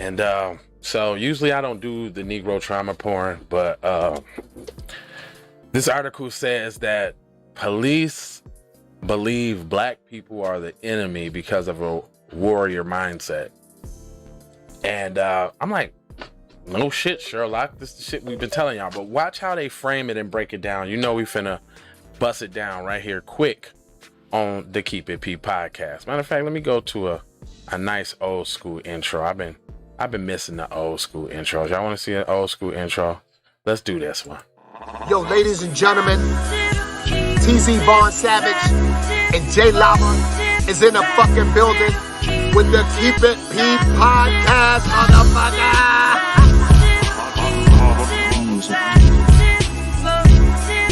And so usually I don't do the Negro trauma porn, but this article says that police believe black people are the enemy because of a warrior mindset. And I'm like, no shit, Sherlock. This is the shit we've been telling y'all. But watch how they frame it and break it down. You know we finna bust it down right here quick on the Keep It P podcast. Matter of fact, let me go to a nice old school intro. I've been missing the old school intros. Y'all want to see an old school intro? Let's do this one. Yo, ladies and gentlemen, TZ Von Savage and J Lava is in the fucking building with the Keep It P podcast, motherfucker.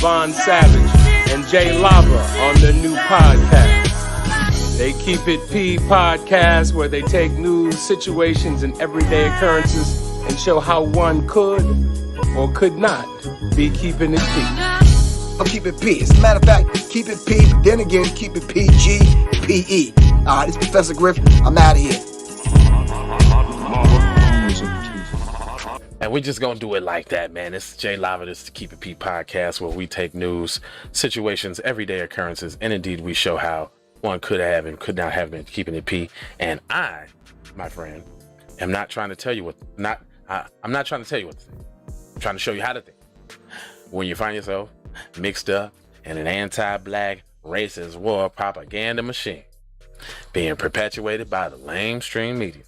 Von Savage and J Lava on the new podcast. They Keep It P podcast, where they take news, situations, and everyday occurrences and show how one could or could not be keeping it P. I'm Keep It P. As a matter of fact, Keep It P, but then again, Keep It PG, PE. This is Professor Griff. I'm out of here. And we're just gonna do it like that, man. This is Jay Lava. This is the Keep It P podcast, where we take news, situations, everyday occurrences, and indeed we show how one could have and could not have been keeping it P. And I, my friend, am not trying to tell you I'm not trying to tell you what to think. I'm trying to show you how to think. When you find yourself mixed up in an anti-black racist war propaganda machine being perpetuated by the lamestream media,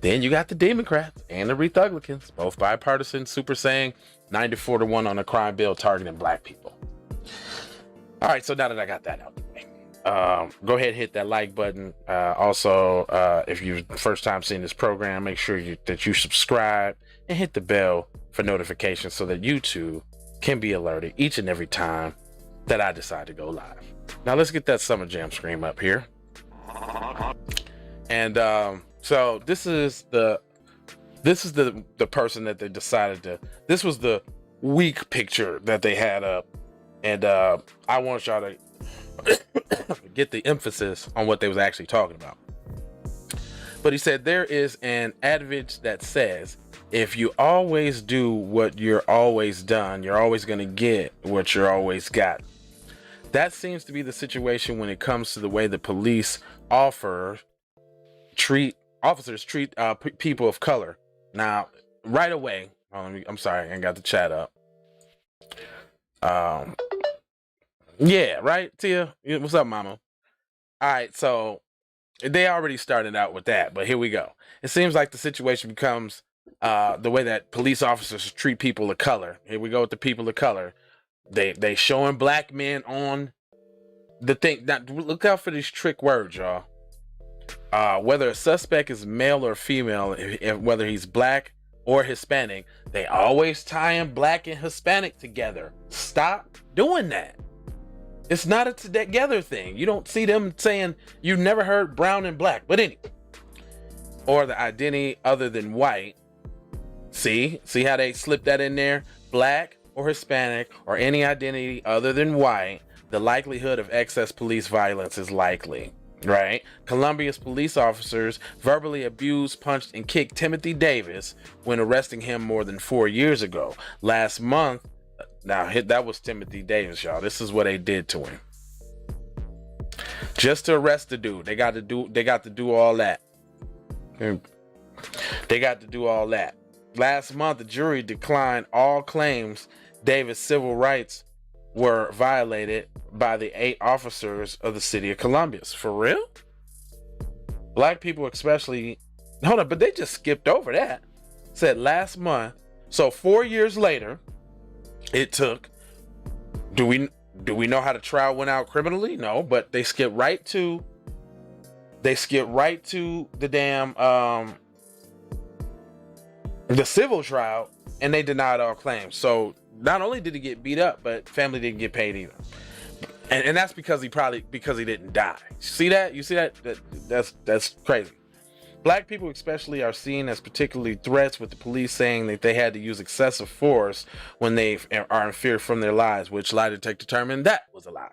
then you got the Democrats and the Republicans, both bipartisan, super saying 94-1 on a crime bill targeting black people. All right, so now that I got that out the way, go ahead and hit that like button. Also, if you're first time seeing this program, make sure that you subscribe and hit the bell for notifications so that you too can be alerted each and every time that I decide to go live. Now let's get that Summer Jam scream up here. And so this is the person that they decided to. This was the weak picture that they had up, and I want y'all to get the emphasis on what they was actually talking about. But he said there is an adage that says, if you always do what you're always done, you're always going to get what you're always got. That seems to be the situation when it comes to the way the police officers treat people of color. Now, right away, I'm sorry, I ain't got the chat up. Yeah, right, Tia? What's up, mama? All right, so they already started out with that, but here we go. It seems like the situation becomes the way that police officers treat people of color. Here we go with the people of color. They showing black men on the thing. Now, look out for these trick words, y'all. Whether a suspect is male or female, whether he's black or Hispanic, they always tying black and Hispanic together. Stop doing that. It's not a together thing. You don't see them saying, you never heard brown and black, but anyway. Or the identity other than white. See how they slip that in there? Black or Hispanic or any identity other than white, the likelihood of excess police violence is likely, right? Columbia's police officers verbally abused, punched, and kicked Timothy Davis when arresting him more than 4 years ago. Last month, now that was Timothy Davis, y'all. This is what they did to him. Just to arrest the dude, they got to do all that. They got to do all that. Last month, the jury declined all claims Davis' civil rights were violated by the 8 officers of the city of Columbia. For real? Black people especially, hold on, but they just skipped over that. Said last month, so 4 years later, it took, do we know how the trial went out criminally? No, but they skipped right to the damn, the civil trial, and they denied all claims. So not only did he get beat up, but family didn't get paid either. And that's because he didn't die. See that? You see that? That's crazy. Black people especially are seen as particularly threats, with the police saying that they had to use excessive force when they are in fear from their lives, which lie detector determined that was a lie.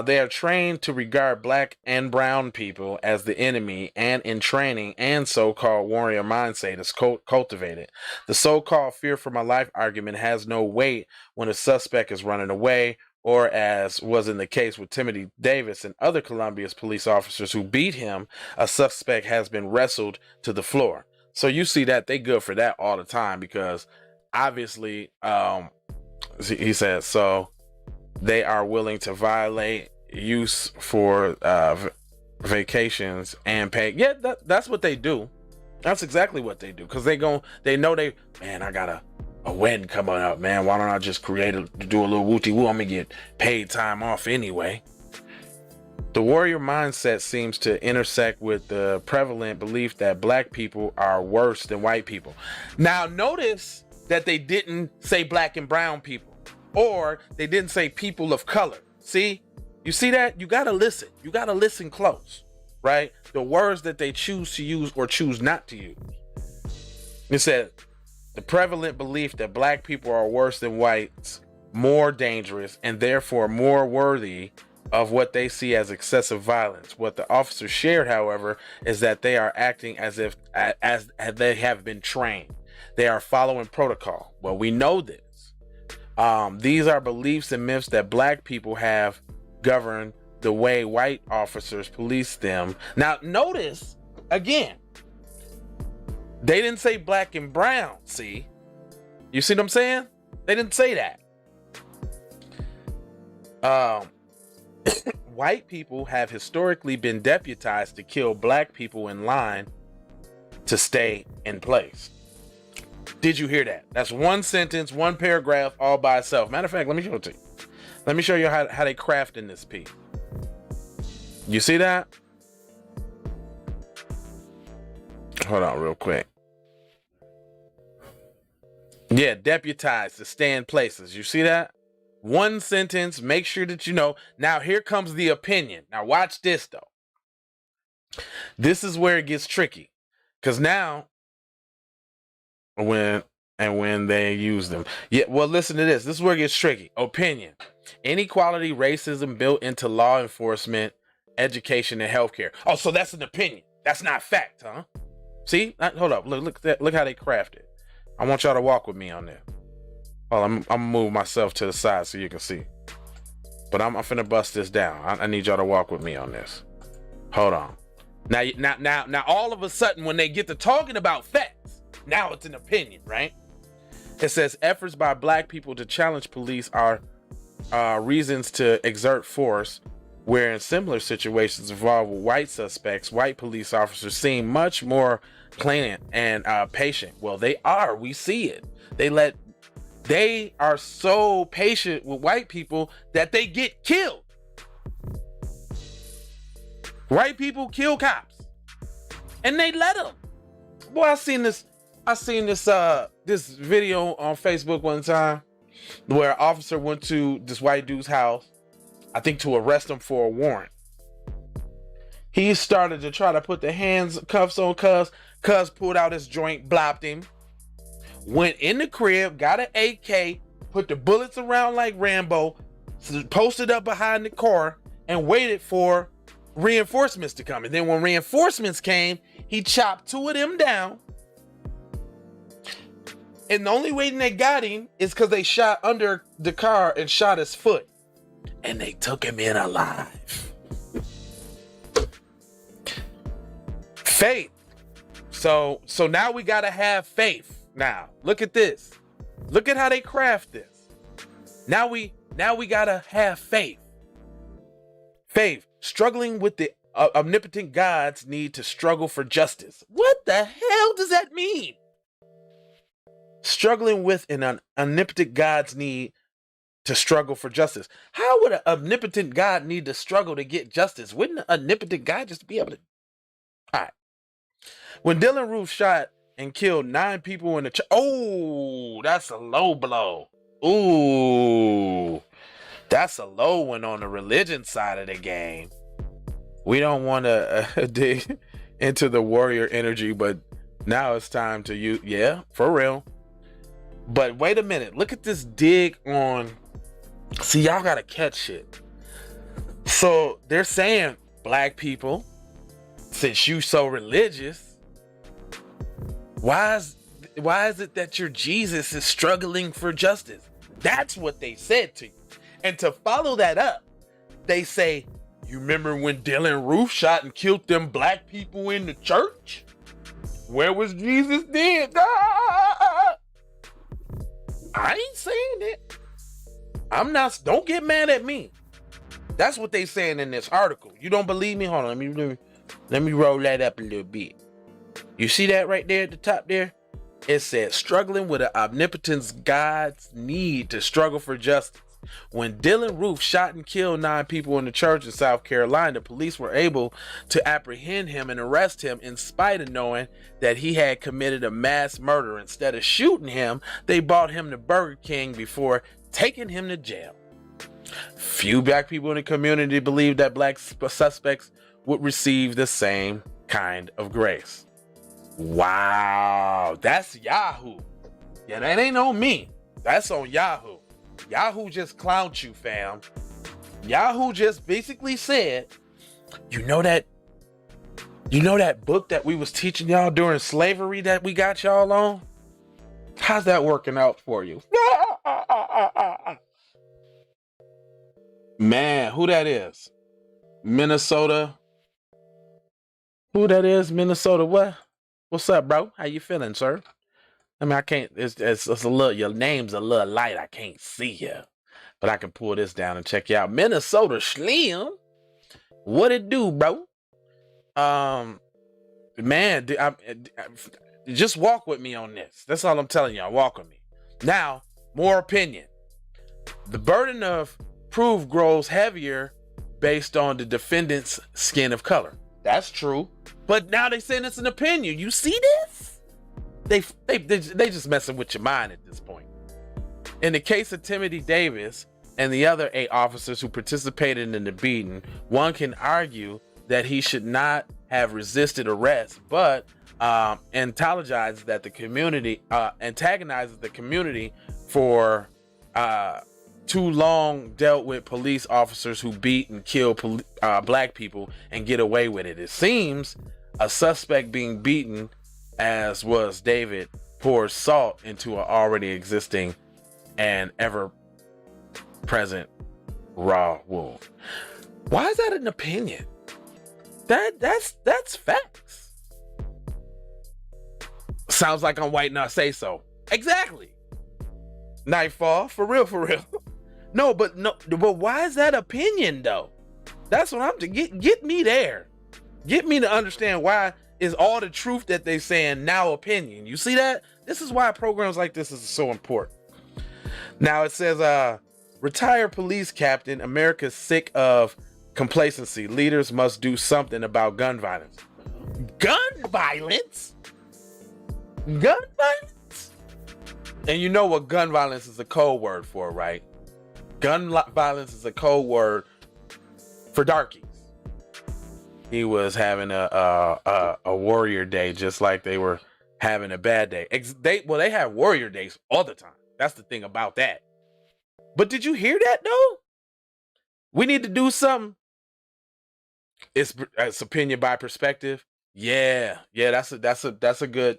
They are trained to regard black and brown people as the enemy, and in training and so-called warrior mindset is cultivated. The so-called fear for my life argument has no weight when a suspect is running away, or as was in the case with Timothy Davis and other Columbia's police officers who beat him, a suspect has been wrestled to the floor. So you see that they good for that all the time, because obviously, he says, so they are willing to violate use for vacations and pay. Yeah, that's what they do. That's exactly what they do. Because they know man, I got a wedding coming up, man. Why don't I just do a little wooty-woo? I'm going to get paid time off anyway. The warrior mindset seems to intersect with the prevalent belief that black people are worse than white people. Now, notice that they didn't say black and brown people. Or they didn't say people of color. See? You see that? You got to listen. You got to listen close, right? The words that they choose to use or choose not to use. It said, the prevalent belief that black people are worse than whites, more dangerous, and therefore more worthy of what they see as excessive violence. What the officer shared, however, is that they are acting as if as they have been trained. They are following protocol. Well, we know this. These are beliefs and myths that black people have governed the way white officers police them. Now, notice, again, they didn't say black and brown, see? You see what I'm saying? They didn't say that. White people have historically been deputized to kill black people in line to stay in place. Did you hear that? That's one sentence, one paragraph, all by itself. Matter of fact, let me show it to you. Let me show you how they craft in this piece. You see that? Hold on real quick. Yeah, deputized to stay in places. You see that? One sentence, make sure that you know. Now, here comes the opinion. Now, watch this, though. This is where it gets tricky. Because now, when they use them. Yeah, well, listen to this. This is where it gets tricky. Opinion. Inequality, racism built into law enforcement, education, and healthcare. Oh, so that's an opinion. That's not fact, huh? See? Hold up. Look how they craft it. I want y'all to walk with me on this. Well, I'm gonna move myself to the side so you can see. But I'm finna bust this down. I need y'all to walk with me on this. Hold on. Now, all of a sudden, when they get to talking about facts, now it's an opinion, right? It says efforts by black people to challenge police are reasons to exert force, where in similar situations involved with white suspects, white police officers seem much more lenient and patient. Well, they are. We see it. They are so patient with white people that they get killed. White people kill cops, and they let them. Boy, I seen this video on Facebook one time where an officer went to this white dude's house, I think to arrest him for a warrant. He started to try to put the cuffs on Cuz. Cuz pulled out his joint, blopped him, went in the crib, got an AK, put the bullets around like Rambo, posted up behind the car, and waited for reinforcements to come. And then when reinforcements came, he chopped two of them down. And the only way they got him is because they shot under the car and shot his foot. And they took him in alive. Faith. So now we gotta have faith. Now, look at this. Look at how they craft this. Now we gotta have faith. Faith. Struggling with the omnipotent gods need to struggle for justice. What the hell does that mean? Struggling with an omnipotent God's need to struggle for justice. How would an omnipotent God need to struggle to get justice? Wouldn't an omnipotent God just be able to? All right. When Dylan Roof shot and killed 9 people in the church. Oh, that's a low blow. Ooh, that's a low one on the religion side of the game. We don't want to dig into the warrior energy, but now it's time to use. Yeah, for real. But wait a minute. Look at this dig on. See, y'all gotta catch shit. So they're saying, black people, since you so religious, why is it that your Jesus is struggling for justice? That's what they said to you. And to follow that up, they say, you remember when Dylan Roof shot and killed them black people in the church? Where was Jesus then? Ah! I ain't saying it. Don't get mad at me. That's what they saying in this article. You don't believe me? Hold on, let me roll that up a little bit. You see that right there at the top there? It says, struggling with an omnipotence God's need to struggle for justice. When Dylan Roof shot and killed 9 people in the church in South Carolina, police were able to apprehend him and arrest him in spite of knowing that he had committed a mass murder. Instead of shooting him, they brought him to Burger King before taking him to jail. Few black people in the community believe that black suspects would receive the same kind of grace. Wow, that's Yahoo. Yeah, that ain't on me. That's on Yahoo. Yahoo just clowned you, fam. Yahoo just basically said, you know that book that we was teaching y'all during slavery that we got y'all on? How's that working out for you? Man, who that is? Minnesota. Who that is? Minnesota what? What's up, bro? How you feeling, sir? I mean, I can't, it's a little, your name's a little light. I can't see you, but I can pull this down and check you out. Minnesota Slim. What it do, bro? Man, just walk with me on this. That's all I'm telling y'all. Walk with me. Now, more opinion. The burden of proof grows heavier based on the defendant's skin of color. That's true. But now they saying it's an opinion. You see this? They just messing with your mind at this point. In the case of Timothy Davis and the other 8 officers who participated in the beating, one can argue that he should not have resisted arrest, but antagonizes the community for too long dealt with police officers who beat and kill black people and get away with it. It seems a suspect being beaten, as was David, pours salt into an already existing and ever-present raw wound. Why is that an opinion? That's facts. Sounds like I'm white, not say so. Exactly. Nightfall, for real. No, but why is that opinion though? That's what I'm to get me there. Get me to understand why is all the truth that they saying now opinion. You see that? This is why programs like this is so important. Now it says, retired police captain, America's sick of complacency. Leaders must do something about gun violence. Gun violence? Gun violence? And you know what gun violence is a code word for, right? Gun violence is a code word for darkies. He was having a warrior day, just like they were having a bad day. They have warrior days all the time. That's the thing about that. But did you hear that though? We need to do something. It's opinion by perspective. Yeah, that's a good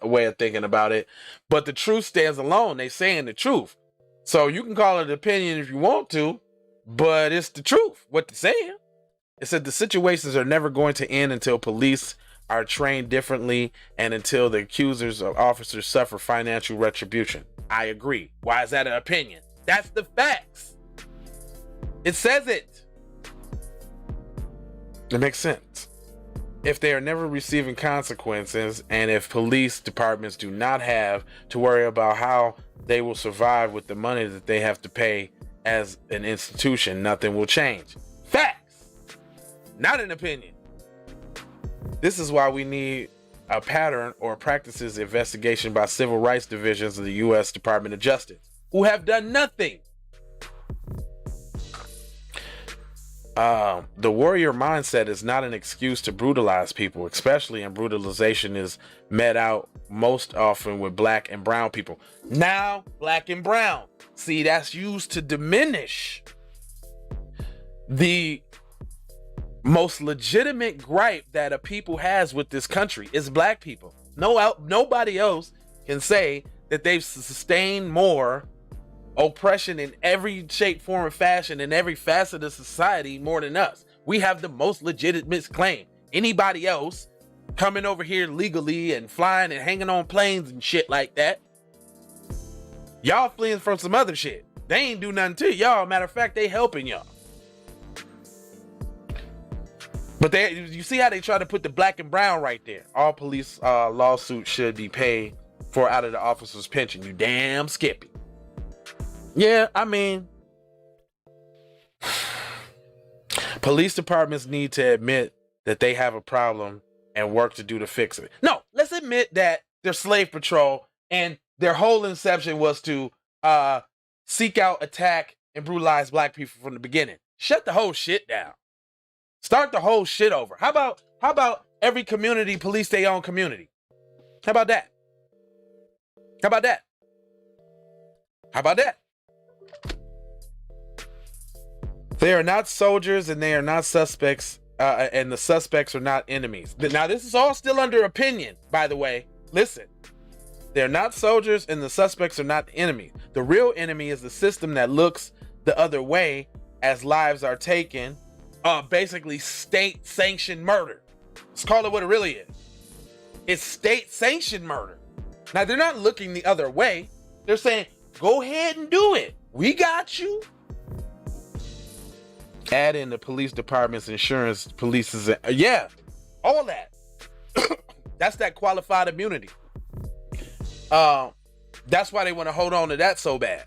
way of thinking about it. But the truth stands alone. They saying the truth. So you can call it opinion if you want to, but it's the truth, what they're saying. It said the situations are never going to end until police are trained differently and until the accusers of officers suffer financial retribution. I agree. Why is that an opinion? That's the facts. It says it. It makes sense. If they are never receiving consequences, and if police departments do not have to worry about how they will survive with the money that they have to pay as an institution, nothing will change. Facts. Not an opinion. This is why we need a pattern or practices investigation by civil rights divisions of the U.S. Department of Justice, who have done nothing. The warrior mindset is not an excuse to brutalize people, especially when brutalization is met out most often with black and brown people. Now, black and brown. See, that's used to diminish the most legitimate gripe that a people has with this country is black people. Nobody else can say that they've sustained more oppression in every shape, form, and fashion in every facet of society more than us. We have the most legitimate claim. Anybody else coming over here legally and flying and hanging on planes and shit like that, y'all fleeing from some other shit. They ain't do nothing to y'all. Matter of fact, they helping y'all. But you see how they try to put the black and brown right there. All police lawsuits should be paid for out of the officer's pension. You damn Skippy. Yeah, I mean, police departments need to admit that they have a problem and work to do to fix it. No, let's admit that they're slave patrol and their whole inception was to seek out, attack, and brutalize black people from the beginning. Shut the whole shit down. Start the whole shit over. How about every community police their own community? How about that? How about that? How about that? They are not soldiers and they are not suspects, and the suspects are not enemies. Now, this is all still under opinion, by the way. Listen, they're not soldiers and the suspects are not enemies. The real enemy is the system that looks the other way as lives are taken. Basically state-sanctioned murder. Let's call it what it really is. It's state-sanctioned murder. Now, they're not looking the other way. They're saying, go ahead and do it. We got you. Add in the police department's insurance, police's, yeah, all that. That's that qualified immunity. That's why they want to hold on to that so bad.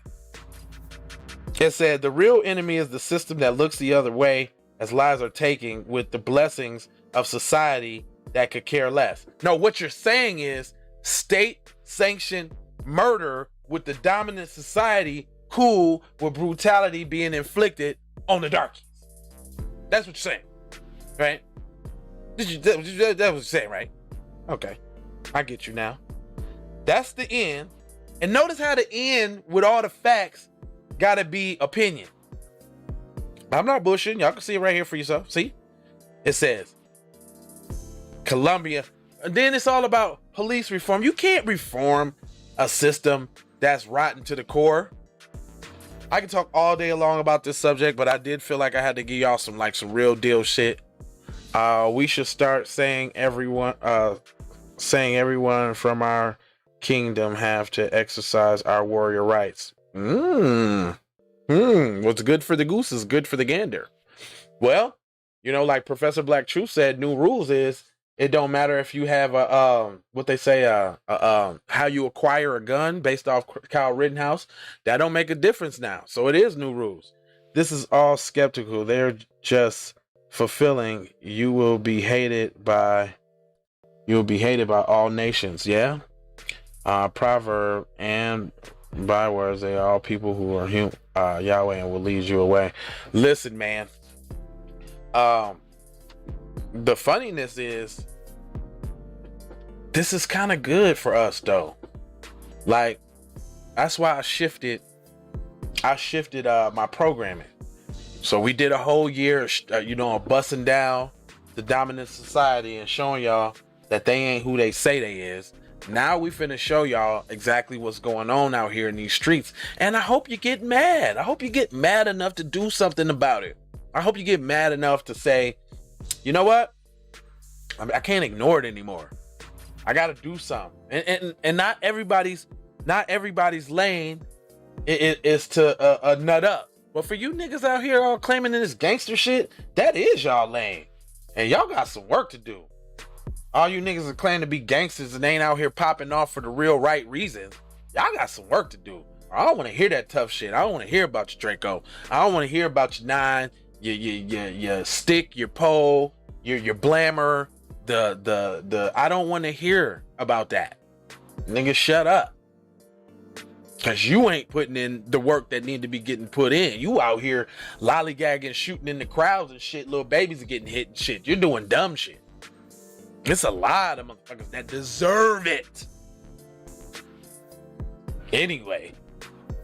It said, the real enemy is the system that looks the other way as lives are taken with the blessings of society that could care less. No, what you're saying is state-sanctioned murder with the dominant society cool with brutality being inflicted on the darkies. That's what you're saying, right? That was what you're saying, right? Okay, I get you now. That's the end. And notice how the end with all the facts gotta be opinion. I'm not bullshitting. Y'all can see it right here for yourself. See? It says Colombia. And then it's all about police reform. You can't reform a system that's rotten to the core. I can talk all day long about this subject, but I did feel like I had to give y'all some real deal shit. We should start saying everyone from our kingdom have to exercise our warrior rights. What's good for the goose is good for the gander. Well, like Professor Black Truth said, new rules is it don't matter if you have how you acquire a gun based off Kyle Rittenhouse. That don't make a difference now. So it is new rules. This is all skeptical. They're just fulfilling. You will be hated by all nations. Yeah. Proverb and bywords, they are all people who are Yahweh and will lead you away. Listen, man. The funniness is this is kind of good for us though. Like, that's why I shifted my programming. So we did a whole year, busting down the dominant society and showing y'all that they ain't who they say they is. Now we finna show y'all exactly what's going on out here in these streets. And I hope you get mad. I hope you get mad enough to do something about it. I hope you get mad enough to say, you know what? I can't ignore it anymore. I gotta do something. And not everybody's lane is to nut up. But for you niggas out here all claiming this gangster shit, that is y'all lane. And y'all got some work to do. All you niggas are claiming to be gangsters and ain't out here popping off for the real right reasons. Y'all got some work to do. I don't want to hear that tough shit. I don't want to hear about your Draco. I don't want to hear about your 9, your stick, your pole, your blammer. I don't want to hear about that. Niggas, shut up. Cause you ain't putting in the work that need to be getting put in. You out here lollygagging, shooting in the crowds and shit. Little babies are getting hit and shit. You're doing dumb shit. It's a lot of motherfuckers that deserve it. Anyway,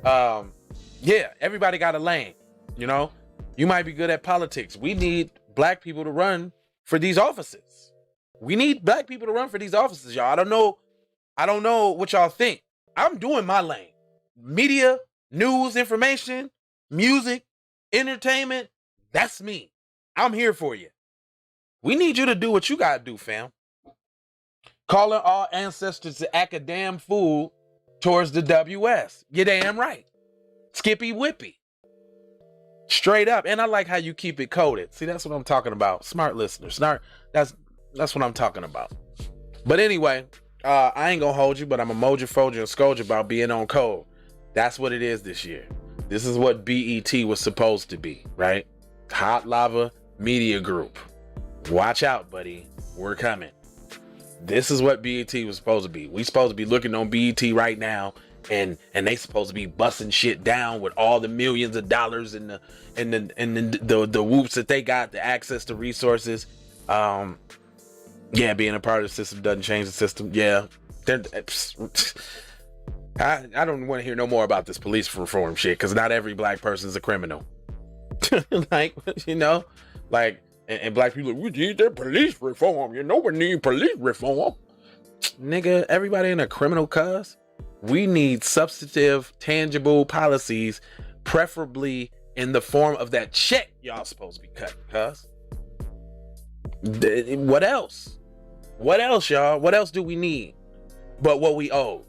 yeah, everybody got a lane. You might be good at politics. We need black people to run for these offices. We need black people to run for these offices, y'all. I don't know what y'all think. I'm doing my lane. Media, news, information, music, entertainment. That's me. I'm here for you. We need you to do what you gotta do, fam. Calling all ancestors to act a damn fool towards the WS. You damn right. Skippy whippy. Straight up. And I like how you keep it coded. See, that's what I'm talking about. Smart listeners. That's what I'm talking about. But anyway, I ain't gonna hold you, but I'm a moja, folger, and scourge about being on code. That's what it is this year. This is what BET was supposed to be, right? Hot Lava Media Group. Watch out, buddy. We're coming. This is what BET was supposed to be. We supposed to be looking on BET right now, and they supposed to be busting shit down with all the millions of dollars and the whoops that they got, the access to resources. Yeah, being a part of the system doesn't change the system. Yeah, I don't want to hear no more about this police reform shit, because not every black person is a criminal. Like, you know, like. And black people, we need their police reform. You know, we need police reform. Nigga, everybody in a criminal cuz. We need substantive, tangible policies, preferably in the form of that check y'all supposed to be cutting, cuz. What else? What else, y'all? What else do we need but what we owe?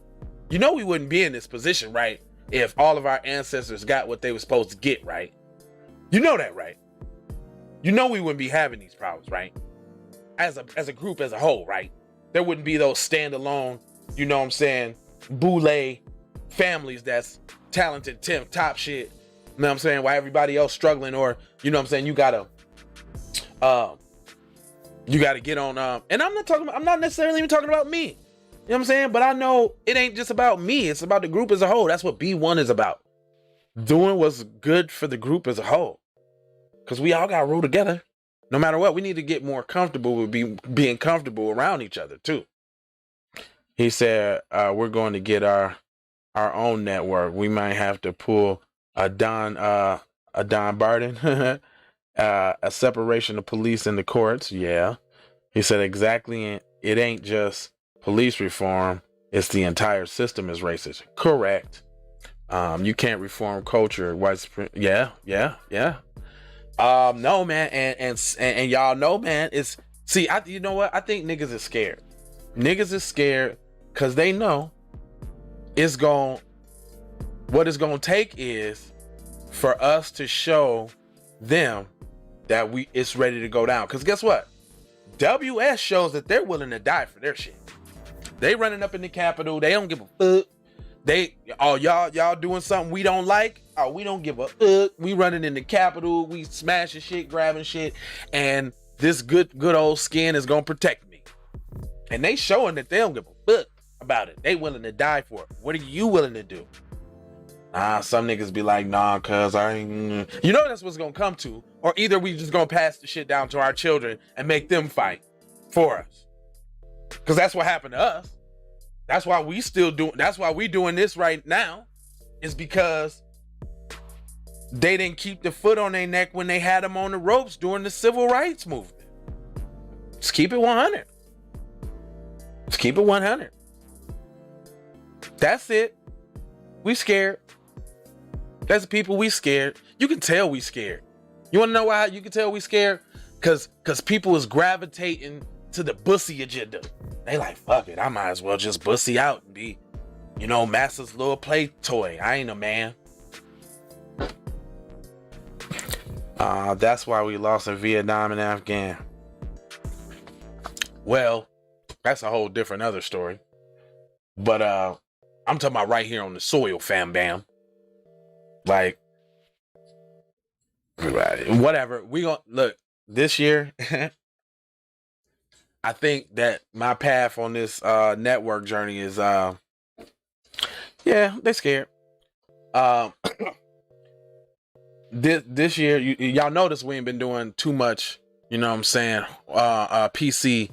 You know we wouldn't be in this position, right, if all of our ancestors got what they were supposed to get, right? You know that, right? You know we wouldn't be having these problems, right? As a group, as a whole, right? There wouldn't be those standalone, you know what I'm saying, boule families that's talented, top shit. You know what I'm saying? While everybody else struggling, or, you know what I'm saying, you gotta get on, and I'm not necessarily even talking about me. You know what I'm saying? But I know it ain't just about me. It's about the group as a whole. That's what B1 is about. Doing what's good for the group as a whole. Because we all got to roll together. No matter what, we need to get more comfortable with being comfortable around each other, too. He said, we're going to get our own network. We might have to pull a Don Barton, a separation of police and the courts. Yeah. He said, exactly. It ain't just police reform. It's the entire system is racist. Correct. You can't reform culture. Yeah. No, man, and y'all know, man, you know what? I think niggas is scared. Niggas is scared because they know what it's gonna take is for us to show them that it's ready to go down. Because guess what? WS shows that they're willing to die for their shit. They running up in the Capitol. They don't give a fuck. Y'all doing something we don't like. Oh, we don't give a fuck. We running in the Capitol. We smashing shit, grabbing shit, and this good old skin is gonna protect me. And they showing that they don't give a fuck about it. They willing to die for it. What are you willing to do? Some niggas be like, nah, cuz I ain't. You know that's what's gonna come to. Or either we just gonna pass the shit down to our children and make them fight for us. Cause that's what happened to us. That's why we doing this right now, is because they didn't keep the foot on their neck when they had them on the ropes during the civil rights movement. Just keep it 100. Just keep it 100. That's it. We scared. That's the people, we scared. You can tell we scared. You want to know why you can tell we scared? Cause people is gravitating to the bussy agenda. They like, fuck it, I might as well just bussy out and be, you know, Master's little play toy. I ain't a man. That's why we lost in Vietnam and Afghan. Well, that's a whole different other story. But I'm talking about right here on the soil, fam bam. Like, whatever. We gonna look this year. I think that my path on this network journey is yeah, they scared. This year, y'all notice we ain't been doing too much, you know what I'm saying, PC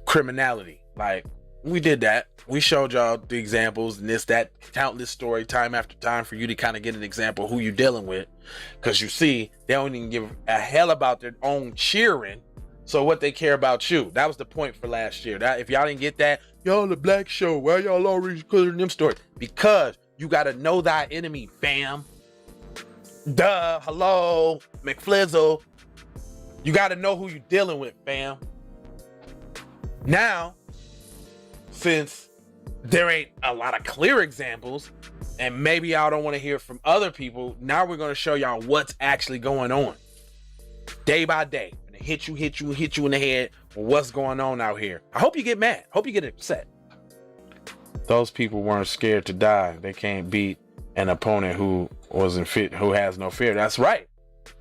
criminality. Like, we did that. We showed y'all the examples and that countless story time after time for you to kind of get an example of who you're dealing with. Because you see, they don't even give a hell about their own cheering. So what they care about you. That was the point for last year. That if y'all didn't get that, y'all the black show. Why y'all always clearing them stories? Because you got to know thy enemy, fam. Duh, hello, McFlizzle. You got to know who you're dealing with, fam. Now, since there ain't a lot of clear examples, and maybe y'all don't want to hear from other people, now we're going to show y'all what's actually going on. Day by day. And hit you in the head with what's going on out here. I hope you get mad. Hope you get upset. Those people weren't scared to die. They can't beat an opponent who wasn't fit, who has no fear. That's right.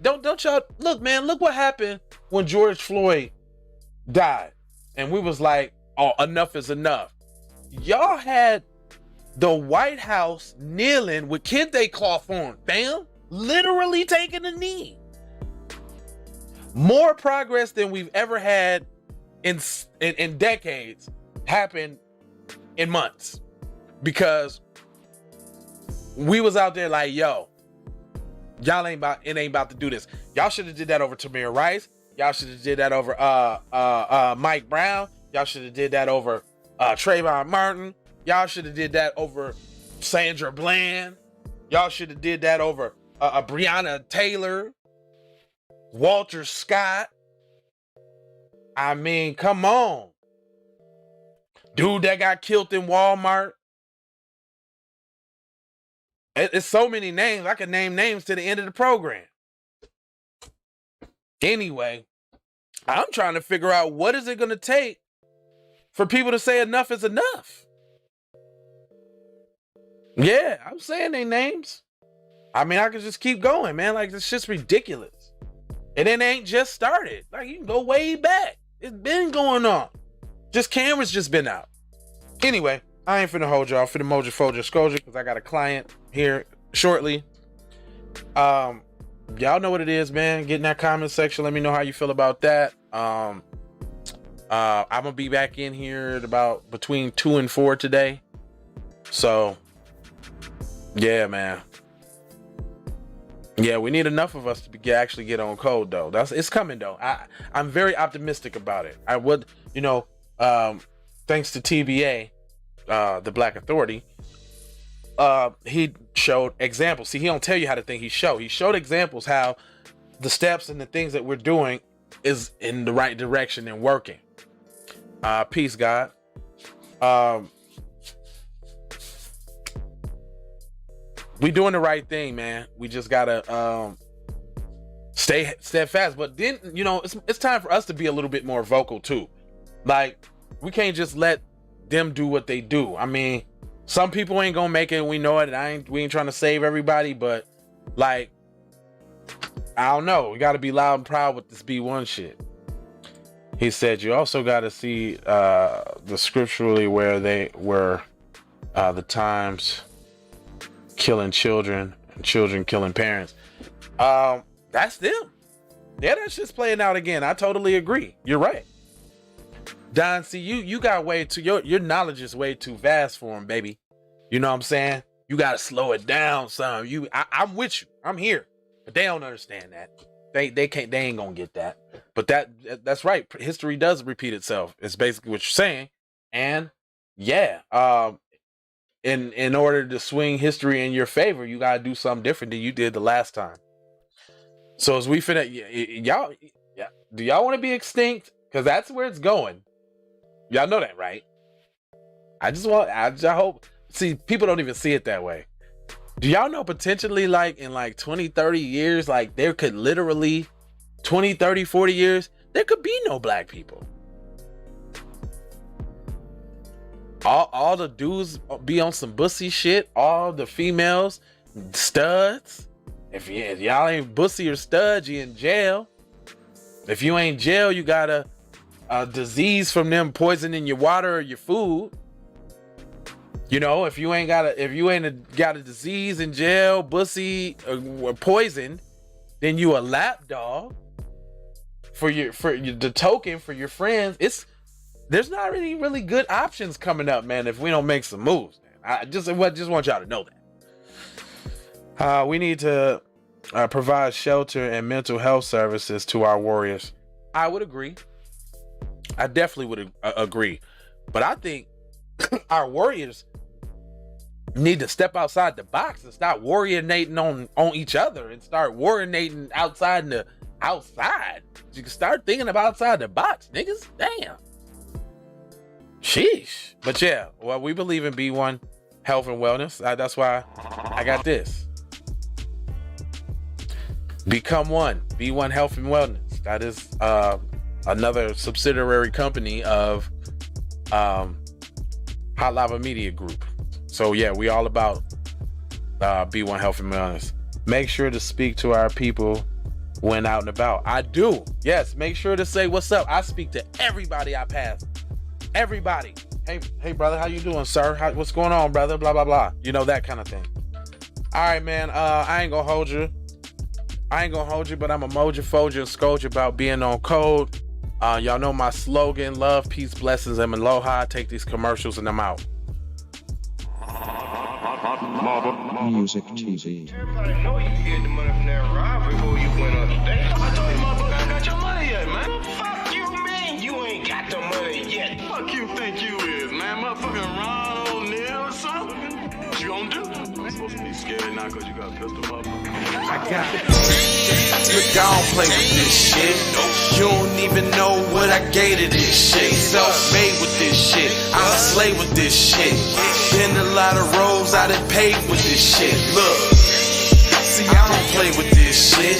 Don't y'all look, man, look what happened when George Floyd died. And we was like, oh, enough is enough. Y'all had the White House kneeling with kente cloth on, fam. Literally taking a knee. More progress than we've ever had in decades happened in months. Because we was out there like, yo, y'all ain't about to do this. Y'all should have did that over Tamir Rice. Y'all should have did that over Mike Brown. Y'all should have did that over Trayvon Martin. Y'all should have did that over Sandra Bland. Y'all should have did that over Breonna Taylor, Walter Scott. I mean, come on. Dude that got killed in Walmart. It's so many names. I could name names to the end of the program. Anyway, I'm trying to figure out what is it going to take for people to say enough is enough. Yeah, I'm saying their names. I mean, I could just keep going, man. Like, this shit's ridiculous. And it ain't just started. Like, you can go way back. It's been going on. Just cameras just been out. Anyway, I ain't finna hold y'all for the Mojo Fojo Scoja because I got a client here shortly. Y'all know what it is, man. Get in that comment section. Let me know how you feel about that. I'm gonna be back in here at about between 2 and 4 today. So, yeah, man. Yeah, we need enough of us to actually get on code though. It's coming though. I'm very optimistic about it. I would, thanks to TBA, the Black Authority, he showed examples. See, he don't tell you how to think. He showed examples how the steps and the things that we're doing is in the right direction and working. Peace, God. We doing the right thing, man. We just gotta stay steadfast. But then, it's time for us to be a little bit more vocal too. Like, we can't just let them do what they do. I mean, some people ain't gonna make it. We know it. We ain't trying to save everybody, but like, I don't know. We gotta be loud and proud with this B1 shit. He said you also gotta see the scripturally where they were the times killing children and children killing parents. That's them. Yeah, that shit's playing out again. I totally agree. You're right. Don, see, you got way too, your knowledge is way too vast for him, baby. You know what I'm saying? You gotta slow it down some. I'm with you. I'm here. But they don't understand that. They ain't gonna get that. But that's right. History does repeat itself. It's basically what you're saying. And yeah, in order to swing history in your favor, you gotta do something different than you did the last time. So as we finna, y'all, do y'all want to be extinct? Because that's where it's going. Y'all know that, right? I hope. See, people don't even see it that way. Do y'all know potentially, like, in like 20, 30 years, like, there could literally 20, 30, 40 years, there could be no black people. All the dudes be on some bussy shit. All the females, studs. If y'all ain't bussy or studs, you in jail. If you ain't jail, you got a disease from them poisoning your water or your food. If you ain't got a disease in jail, bussy or poisoned, then you a lap dog for the token for your friends. there's not really good options coming up, man, if we don't make some moves. Man. I just want y'all to know that. We need to provide shelter and mental health services to our warriors. I would agree. I definitely would agree. But I think our warriors need to step outside the box and start warriorating on each other and start warriorating outside in the outside. You can start thinking about outside the box, niggas. Damn. Sheesh. But yeah, well, we believe in B1 health and wellness. That's why I got this. Become One. B1 Health and Wellness. That is another subsidiary company of Hot Lava Media Group. So yeah, we all about B1 Health and Wellness. Make sure to speak to our people when out and about. I do. Yes, make sure to say what's up. I speak to everybody I pass. Everybody. Hey brother, how you doing, sir? What's going on, brother? Blah, blah, blah. You know, that kind of thing. All right, man. I ain't gonna hold you, but I'm a moja, foja, and scoja about being on code. Y'all know my slogan: love, peace, blessings, and aloha. Take these commercials and I'm out. Music TV. Everybody know you hid the money from that robbery before you went on the day. I told you motherfucker I got your money yet, man. Fuck you, man. You ain't got the money yet. Fuck you think you is, man. Motherfucking Ron O'Neal or something. What you gonna do? You supposed to be scared now because you got a pistol, motherfucker. I got it. Look, I don't play with this shit. You don't even know what I gave to this shit. Self-made with this shit. I'm a slave with this shit. Been a lot of roads I done paved with this shit. Look, see, I don't play with this shit.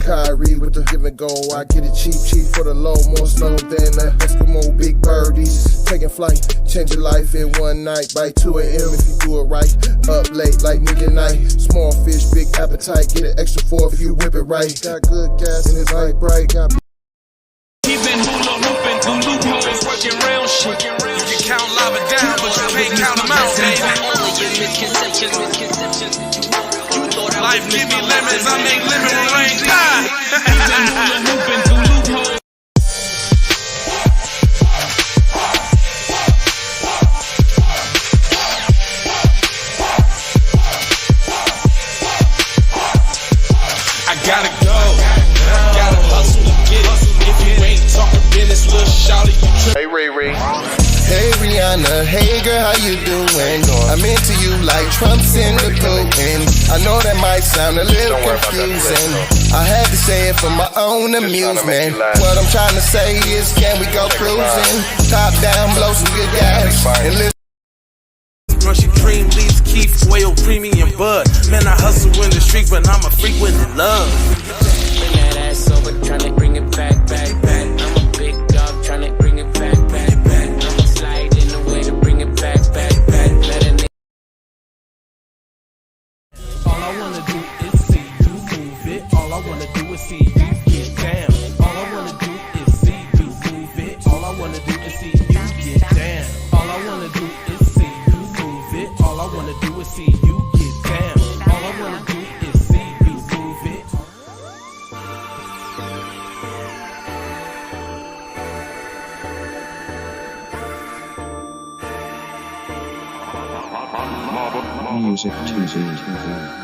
Kyrie with the give and go. I get it cheap for the low. More snow than the Eskimo big birdies. Taking flight, change your life in one night. By 2 a.m. if you do it right. Up late like nigga night. Small fish, big appetite. Get an extra 4 if you whip it right. Got good gas and it's light bright. Got He been hula hooping through loopholes, working real shit. You can count lava down, but you can't count them out, baby. Life give me lemons, I make lemon rain. I gotta go, gotta hustle to get it. If you ain't talking business, little shawty, you trip. Hey, Ray Ray. Hey Rihanna, hey girl, how you doing? I'm into you like Trump's in the Putin. I know that might sound a little confusing. I had to say it for my own amusement. What I'm trying to say is, can we go cruising? Top down, blow some good gas, and listen. Brushy cream, leaves, Keith, oil, premium bud. Man, I hustle in the street, but I'm a freak with the love. Bring that ass over, tryna bring it back. I'm a big dog, tryna bring it back. I'ma slide in the way to bring it back. Let a nigga. All I wanna do is see you move it. All I wanna do is see you get down. All I wanna do is see you move it. All I wanna do is see you get down. All I wanna do is see you move it. All I wanna do is see you get down. All I wanna do is see you move it. Music TV.